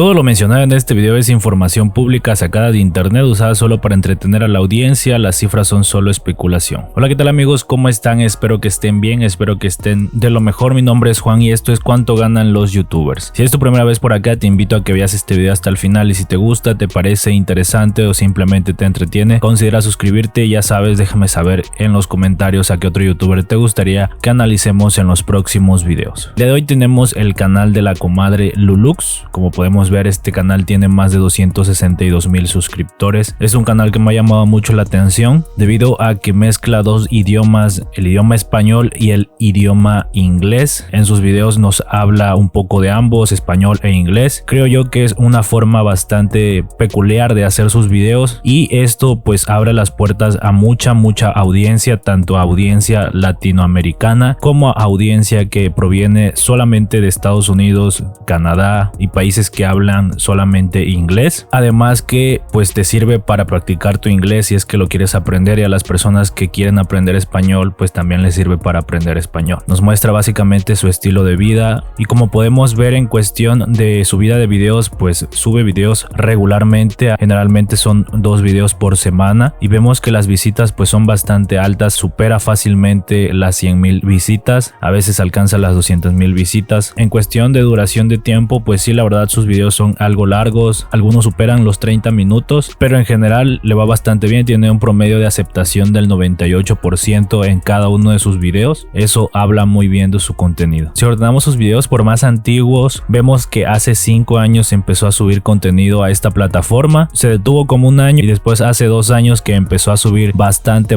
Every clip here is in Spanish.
Todo lo mencionado en este video es información pública sacada de internet usada solo para entretener a la audiencia, las cifras son solo especulación. Hola, ¿qué tal amigos? ¿Cómo están? Espero que estén bien, espero que estén de lo mejor. Mi nombre es Juan y esto es Cuánto ganan los youtubers. Si es tu primera vez por acá, te invito a que veas este video hasta el final y si te gusta, te parece interesante o simplemente te entretiene, considera suscribirte y ya sabes, déjame saber en los comentarios a qué otro youtuber te gustaría que analicemos en los próximos videos. El día de hoy tenemos el canal de la comadre Lulux. Como podemos ver, este canal tiene más de 262,000 suscriptores. Es un canal que me ha llamado mucho la atención debido a que mezcla dos idiomas, el idioma español y el idioma inglés. En sus videos nos habla un poco de ambos, español e inglés. Creo yo que es una forma bastante peculiar de hacer sus videos y esto pues abre las puertas a mucha audiencia, tanto audiencia latinoamericana como audiencia que proviene solamente de Estados Unidos, Canadá y países que hablan solamente inglés. Además que pues te sirve para practicar tu inglés si es que lo quieres aprender, y a las personas que quieren aprender español pues también les sirve para aprender español. Nos muestra básicamente su estilo de vida y como podemos ver en cuestión de subida de videos, pues sube videos regularmente, generalmente son 2 videos por semana y vemos que las visitas pues son bastante altas, supera fácilmente las 100,000 visitas, a veces alcanza las 200,000 visitas. En cuestión de duración de tiempo pues sí, la verdad sus videos son algo largos, algunos superan los 30 minutos, pero en general le va bastante bien, tiene un promedio de aceptación del 98% en cada uno de sus videos. Eso habla muy bien de su contenido. Si ordenamos sus videos por más antiguos, vemos que hace 5 años empezó a subir contenido a esta plataforma, se detuvo como un año y después hace 2 años que empezó a subir bastante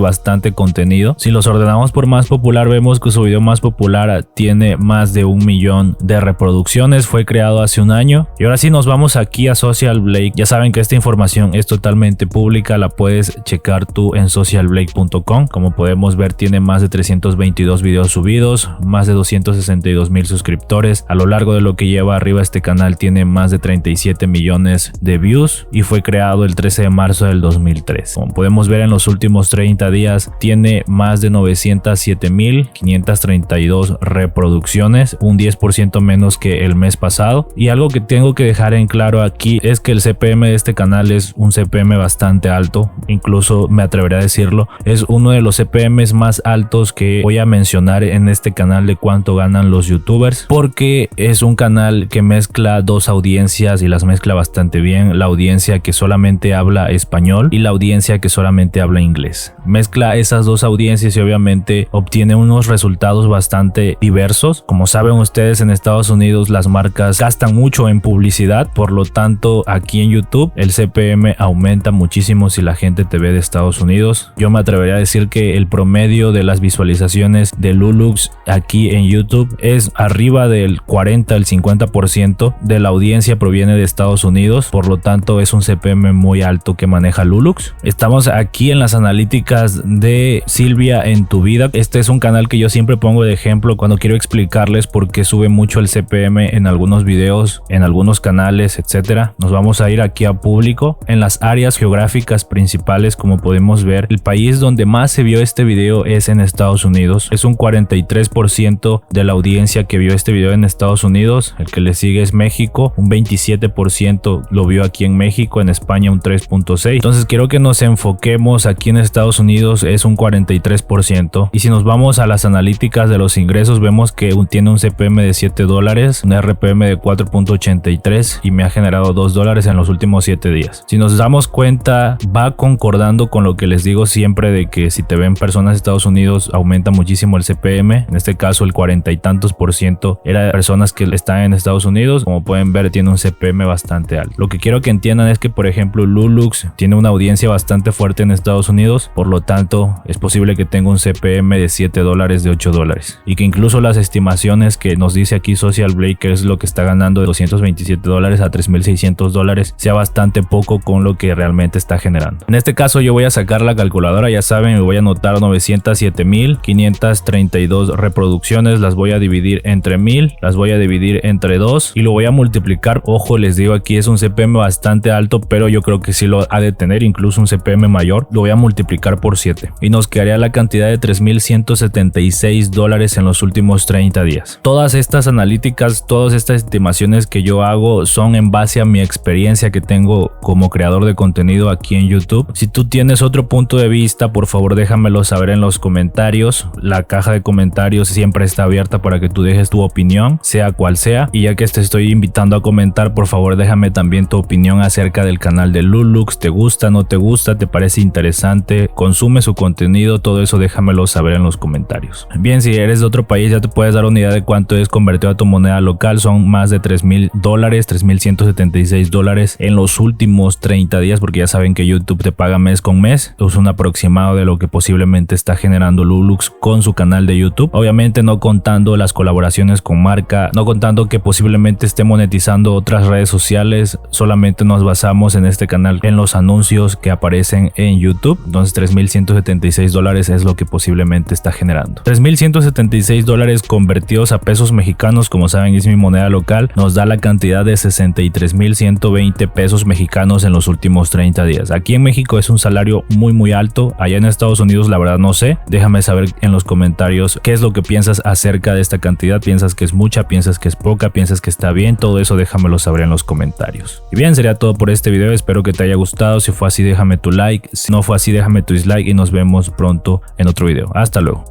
contenido. Si los ordenamos por más popular, vemos que su video más popular tiene más de 1 millón de reproducciones, fue creado hace un año. Y ahora sí nos vamos aquí a Socialblade. Ya saben que esta información es totalmente pública, la puedes checar tú en socialblade.com. Como podemos ver, tiene más de 322 videos subidos, más de 262,000 suscriptores. A lo largo de lo que lleva arriba este canal tiene más de 37 millones de views y fue creado el 13 de marzo del 2003. Como podemos ver, en los últimos 30 días tiene más de 907,532 reproducciones, un 10% menos que el mes pasado. Y algo que tengo que dejar en claro aquí es que el CPM de este canal es un CPM bastante alto, incluso me atrevería a decirlo, es uno de los CPMs más altos que voy a mencionar en este canal de Cuánto ganan los youtubers, porque es un canal que mezcla dos audiencias y las mezcla bastante bien, la audiencia que solamente habla español y la audiencia que solamente habla inglés. Mezcla esas dos audiencias y obviamente obtiene unos resultados bastante diversos. Como saben ustedes, en Estados Unidos las marcas gastan mucho en publicidad, por lo tanto aquí en YouTube el CPM aumenta muchísimo si la gente te ve de Estados Unidos. Yo me atrevería a decir que el promedio de las visualizaciones de Lulux aquí en YouTube es arriba del 40 al 50% de la audiencia proviene de Estados Unidos, por lo tanto es un CPM muy alto que maneja Lulux. Estamos aquí en las analíticas de Silvia en tu vida. Este es un canal que yo siempre pongo de ejemplo cuando quiero explicarles por qué sube mucho el CPM en algunos videos, en algunos canales, etcétera. Nos vamos a ir aquí a público. En las áreas geográficas principales, como podemos ver, el país donde más se vio este video es en Estados Unidos. Es un 43% de la audiencia que vio este video en Estados Unidos. El que le sigue es México, un 27% lo vio aquí en México, en España un 3.6%. Entonces quiero que nos enfoquemos aquí en Estados Unidos, es un 43%. Y si nos vamos a las analíticas de los ingresos, vemos que tiene un CPM de $7, un RPM de 4.83 y me ha generado $2 en los últimos 7 días. Si nos damos cuenta, va concordando con lo que les digo siempre de que si te ven personas de Estados Unidos aumenta muchísimo el CPM. En este caso el 40 y tantos % era de personas que están en Estados Unidos. Como pueden ver, tiene un CPM bastante alto. Lo que quiero que entiendan es que por ejemplo Lulux tiene una audiencia bastante fuerte en Estados Unidos, por lo tanto es posible que tenga un CPM de $7, de $8 y que incluso las estimaciones que nos dice aquí Socialblade, que es lo que está ganando de $227 a $3,600, sea bastante poco con lo que realmente está generando. En este caso yo voy a sacar la calculadora, ya saben, me voy a anotar 907,532 reproducciones, las voy a dividir entre 1000, las voy a dividir entre 2 y lo voy a multiplicar. Ojo, les digo, aquí es un CPM bastante alto, pero yo creo que sí lo ha de tener, incluso un CPM mayor. Lo voy a multiplicar por 7 y nos quedaría la cantidad de $3,176 en los últimos 30 días. Todas estas analíticas, todas estas estimaciones que yo hago solo son en base a mi experiencia que tengo como creador de contenido aquí en YouTube. Si tú tienes otro punto de vista, por favor déjamelo saber en los comentarios. La caja de comentarios siempre está abierta para que tú dejes tu opinión, sea cual sea. Y ya que te estoy invitando a comentar, por favor déjame también tu opinión acerca del canal de Lulux. ¿Te gusta, no te gusta? ¿Te parece interesante? ¿Consume su contenido? Todo eso déjamelo saber en los comentarios. Bien, si eres de otro país ya te puedes dar una idea de cuánto es convertido a tu moneda local. Son más de $3,000, $3,176 en los últimos 30 días, porque ya saben que YouTube te paga mes con mes. Es un aproximado de lo que posiblemente está generando Lulux con su canal de YouTube. Obviamente no contando las colaboraciones con marca, no contando que posiblemente esté monetizando otras redes sociales. Solamente nos basamos en este canal en los anuncios que aparecen en YouTube. Entonces $3,176 es lo que posiblemente está generando. $3,176 convertidos a pesos mexicanos, como saben es mi moneda local, nos da la cantidad de 63,120 pesos mexicanos en los últimos 30 días. Aquí en México es un salario muy alto. Allá en Estados Unidos la verdad no sé. Déjame saber en los comentarios qué es lo que piensas acerca de esta cantidad. ¿Piensas que es mucha? ¿Piensas que es poca? ¿Piensas que está bien? Todo eso déjamelo saber en los comentarios. Y bien, sería todo por este video. Espero que te haya gustado. Si fue así déjame tu like. Si no fue así déjame tu dislike y nos vemos pronto en otro video. Hasta luego.